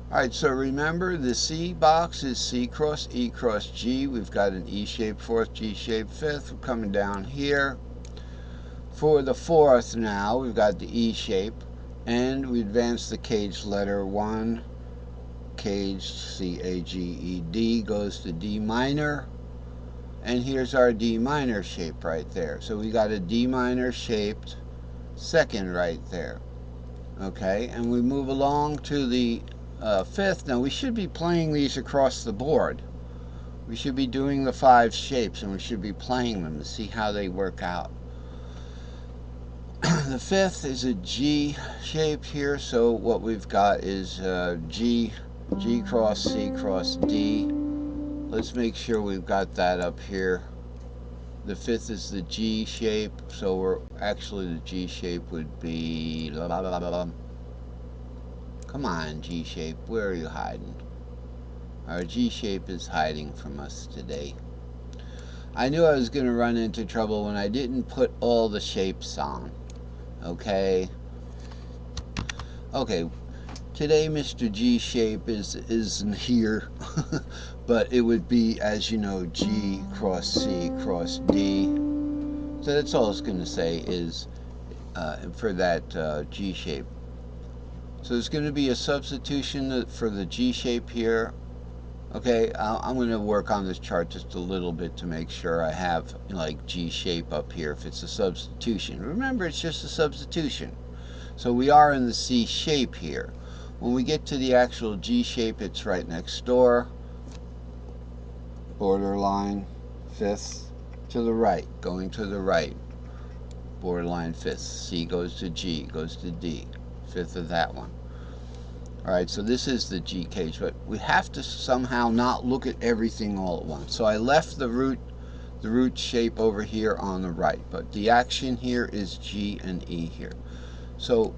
Alright, so remember the C box is C cross E cross G. We've got an E shaped fourth, G shaped fifth. We're coming down here. For the fourth now, we've got the E shape, and we advance the cage letter 1, cage C-A-G-E-D goes to D minor, and here's our D minor shape right there. So we got a D minor shaped second right there. Okay, and we move along to the fifth. Now we should be playing these across the board. We should be doing the 5 shapes, and we should be playing them to see how they work out. The fifth is a G shape here, so what we've got is G cross C cross D. Let's make sure we've got that up here. The fifth is the G shape, so we're actually the G shape would be come on, G shape, where are you hiding? Our G shape is hiding from us today. I knew I was going to run into trouble when I didn't put all the shapes on. Okay. Okay. Today, Mr. G shape isn't here, but it would be, as you know, G cross C cross D. So that's all it's going to say is for that G shape. So there's going to be a substitution for the G shape here. Okay, I'm going to work on this chart just a little bit to make sure I have like G shape up here if it's a substitution. Remember, it's just a substitution. So we are in the C shape here. When we get to the actual G shape, it's right next door. Borderline fifth to the right, going to the right. Borderline fifth. C goes to G, goes to D. Fifth of that one. Alright, so this is the G cage, but we have to somehow not look at everything all at once. So I left the root shape over here on the right, but the action here is G and E here. So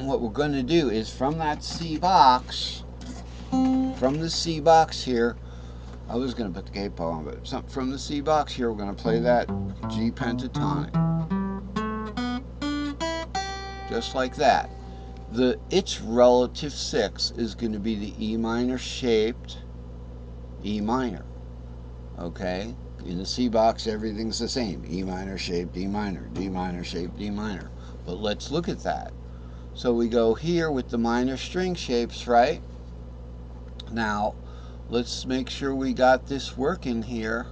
what we're going to do is from that C box, from the C box here, I was going to put the capo on, but from the C box here, we're going to play that G pentatonic. Just like that. Its relative 6 is going to be the E minor shaped E minor. Okay? In the C box, everything's the same. E minor shaped E minor, D minor shaped D minor. But let's look at that. So we go here with the minor string shapes, right? Now, let's make sure we got this working here.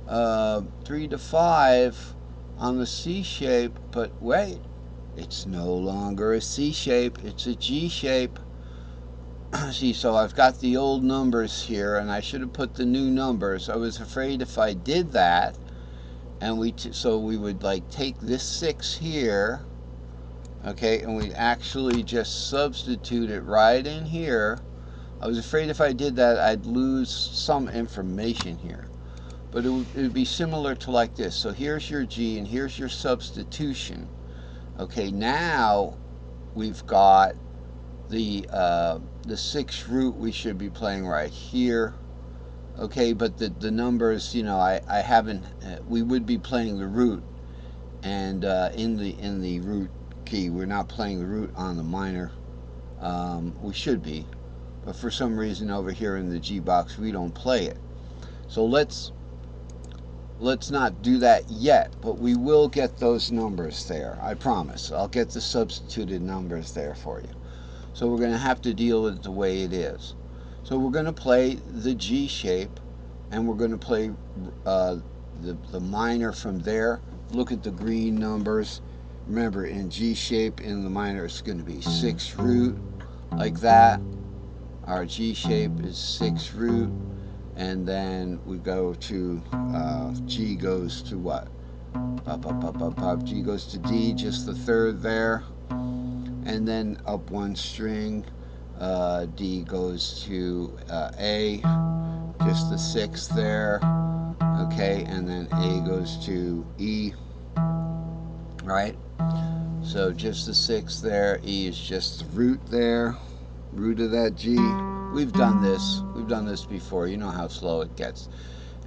3 to 5 on the C shape, but wait, it's no longer a C shape, it's a G shape. See, so I've got the old numbers here, and I should have put the new numbers. I was afraid if I did that, and so we would like take this 6 here, okay, and we'd actually just substitute it right in here. I was afraid if I did that, I'd lose some information here. But it would be similar to like this. So here's your G, and here's your substitution. Okay, now we've got the 6th root we should be playing right here. Okay, but the numbers, you know, I haven't. We would be playing the root, and in the root key, we're not playing the root on the minor. We should be, but for some reason over here in the G box, we don't play it. So let's not do that yet, but we will get those numbers there. I promise. I'll get the substituted numbers there for you. So we're going to have to deal with it the way it is. So we're going to play the G shape, and we're going to play the minor from there. Look at the green numbers. Remember, in G shape, in the minor, it's going to be 6th root, like that. Our G shape is 6th root. And then we go to G goes to what? G goes to D, just the 3rd there. And then up 1 string, D goes to A, just the 6th there. Okay, and then A goes to E. Right? So just the 6th there. E is just the root there. Root of that G. We've done this before. You know how slow it gets.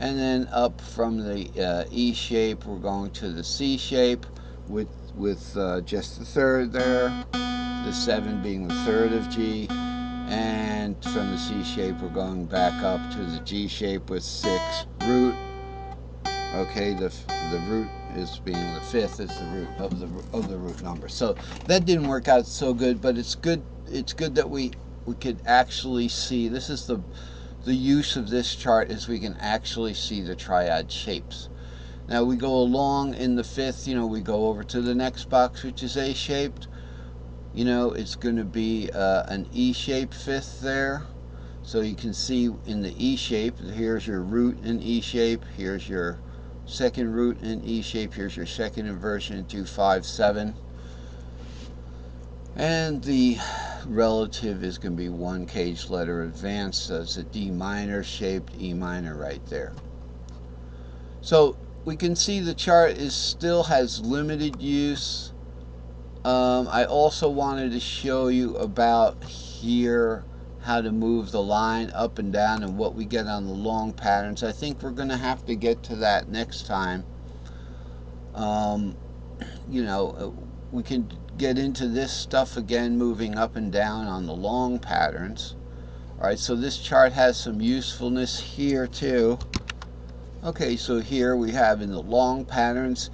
And then up from the E shape, we're going to the C shape with just the 3rd there. The 7 being the 3rd of G. And from the C shape, we're going back up to the G shape with 6 root. Okay, the root is being the fifth is the root of the root number. So that didn't work out so good, but it's good. It's good that we could actually see. This is the use of this chart is we can actually see the triad shapes. Now we go along in the fifth. We go over to the next box, which is A shaped. It's going to be an E-shaped fifth there. So you can see in the E shape, here's your root in E shape, here's your second root in E shape, here's your second inversion, 2, 5, 7. And the relative is going to be 1 cage letter advanced, so it's a D minor shaped E minor right there. So we can see the chart still has limited use. I also wanted to show you about here how to move the line up and down and what we get on the long patterns. I think we're going to have to get to that next time. We can get into this stuff again, moving up and down on the long patterns. Alright, so this chart has some usefulness here too. Okay, so here we have in the long patterns,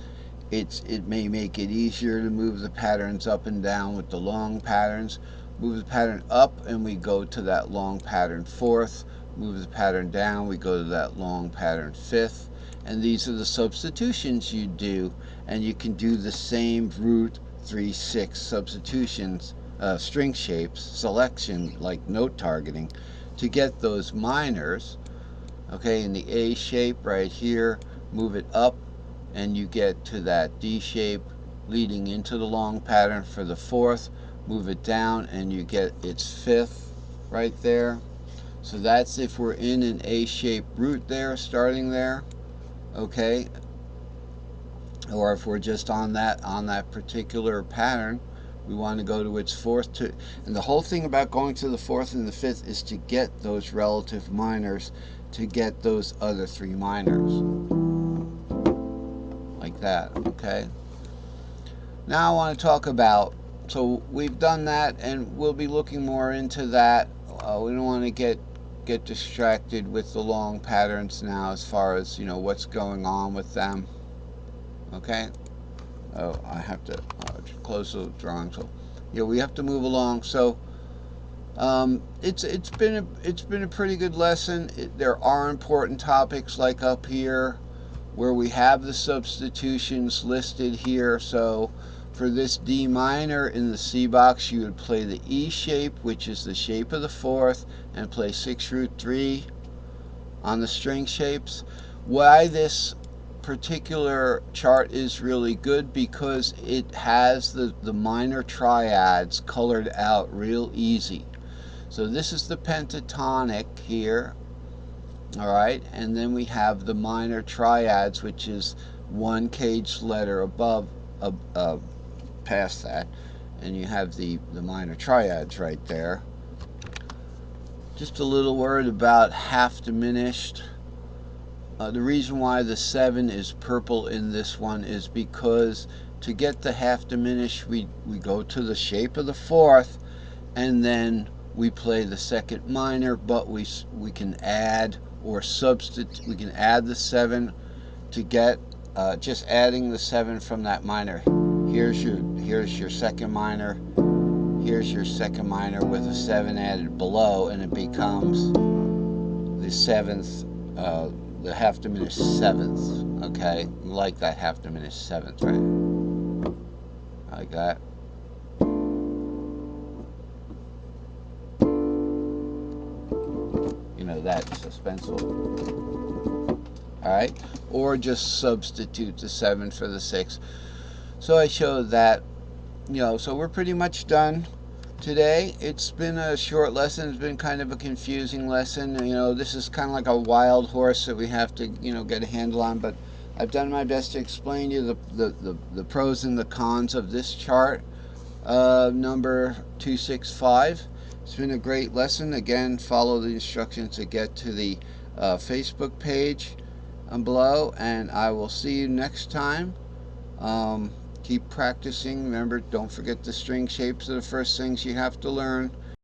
it may make it easier to move the patterns up and down with the long patterns. Move the pattern up and we go to that long pattern fourth. Move the pattern down, we go to that long pattern fifth. And these are the substitutions you do. And you can do the same root 3, 6 substitutions, string shapes, selection, like note targeting, to get those minors. Okay, in the A shape right here, move it up and you get to that D shape leading into the long pattern for the fourth. Move it down and you get its fifth right there. So that's if we're in an A-shaped root there, starting there. Okay, or if we're just on that particular pattern, we want to go to its fourth too. And the whole thing about going to the fourth and the fifth is to get those relative minors, to get those other 3 minors. Like that, okay? Now I want to talk about, so we've done that and we'll be looking more into that. We don't want to get distracted with the long patterns now as far as, what's going on with them. Okay? Oh, I have to close the drawing. So, we have to move along. So, it's been a pretty good lesson. There are important topics like up here where we have the substitutions listed here. So for this D minor in the C box, you would play the E shape, which is the shape of the fourth, and play 6 root 3 on the string shapes. Why this particular chart is really good, because it has the minor triads colored out real easy. So this is the pentatonic here. Alright, and then we have the minor triads, which is 1 cage letter above, past that, and you have the minor triads right there. Just a little word about half diminished. The reason why the 7 is purple in this one is because to get the half diminished, we go to the shape of the fourth, and then we play the second minor, but we can add or substitute. We can add the 7 to get just adding the 7 from that minor. Here's your second minor. Here's your second minor with a 7 added below, and it becomes the 7th, the half diminished 7th. Okay, like that half diminished 7th, right? Like that. That suspenseful. Alright, or just substitute the 7 for the 6. So I showed that. So we're pretty much done today. It's been a short lesson. It's been kind of a confusing lesson. This is kind of like a wild horse that we have to get a handle on, but I've done my best to explain to you the pros and the cons of this chart, number 265. It's been a great lesson. Again, follow the instructions to get to the Facebook page below, and I will see you next time. Keep practicing. Remember, don't forget the string shapes are the first things you have to learn.